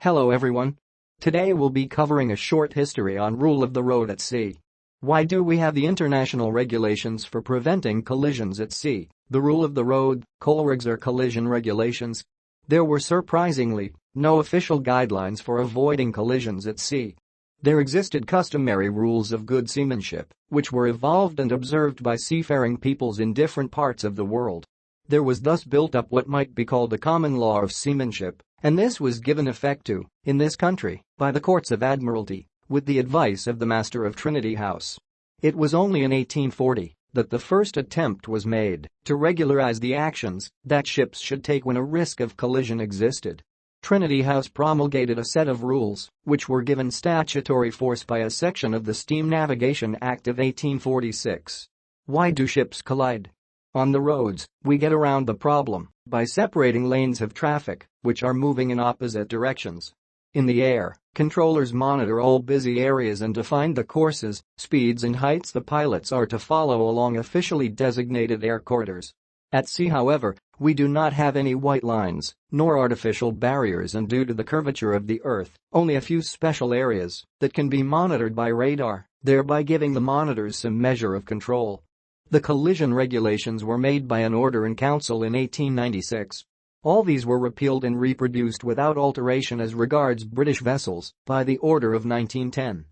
Hello everyone. Today we'll be covering a short history on rule of the road at sea. Why do we have the international regulations for preventing collisions at sea, the rule of the road, colregs or collision regulations? There were surprisingly no official guidelines for avoiding collisions at sea. There existed customary rules of good seamanship, which were evolved and observed by seafaring peoples in different parts of the world. There was thus built up what might be called a common law of seamanship, and this was given effect to, in this country, by the Courts of Admiralty, with the advice of the Master of Trinity House. It was only in 1840 that the first attempt was made to regularize the actions that ships should take when a risk of collision existed. Trinity House promulgated a set of rules, which were given statutory force by a section of the Steam Navigation Act of 1846. Why do ships collide? On the roads, we get around the problem by separating lanes of traffic, which are moving in opposite directions. In the air, controllers monitor all busy areas and define the courses, speeds and heights the pilots are to follow along officially designated air corridors. At sea, however, we do not have any white lines, nor artificial barriers, and due to the curvature of the Earth, only a few special areas that can be monitored by radar, thereby giving the monitors some measure of control. The collision regulations were made by an order in council in 1896. All these were repealed and reproduced without alteration as regards British vessels by the order of 1910.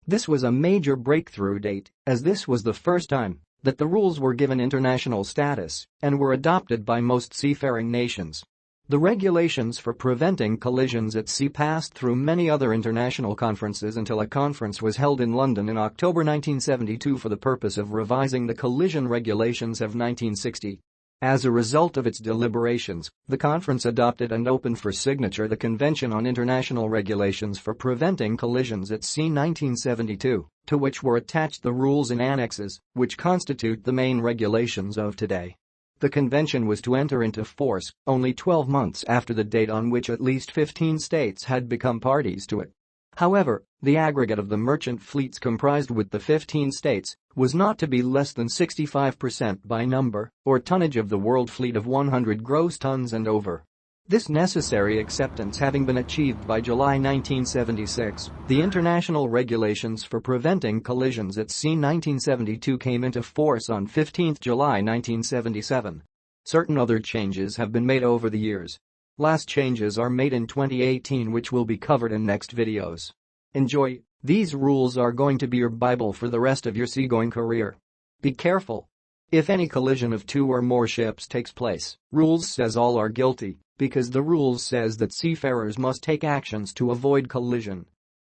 This was a major breakthrough date, as this was the first time that the rules were given international status and were adopted by most seafaring nations. The regulations for preventing collisions at sea passed through many other international conferences until a conference was held in London in October 1972 for the purpose of revising the collision regulations of 1960. As a result of its deliberations, the conference adopted and opened for signature the Convention on International Regulations for Preventing Collisions at Sea 1972, to which were attached the rules and annexes, which constitute the main regulations of today. The convention was to enter into force only 12 months after the date on which at least 15 states had become parties to it. However, the aggregate of the merchant fleets comprised with the 15 states was not to be less than 65% by number or tonnage of the world fleet of 100 gross tons and over. This necessary acceptance having been achieved by July 1976, the International Regulations for Preventing Collisions at Sea 1972 came into force on 15 July 1977. Certain other changes have been made over the years. Last changes are made in 2018, which will be covered in next videos. Enjoy. These rules are going to be your Bible for the rest of your seagoing career. Be careful. If any collision of two or more ships takes place, rules says all are guilty, because the rules says that seafarers must take actions to avoid collision.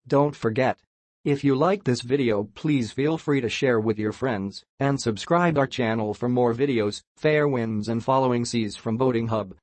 Don't forget. If you like this video, please feel free to share with your friends and subscribe our channel for more videos. Fair winds and following seas from Boating Hub.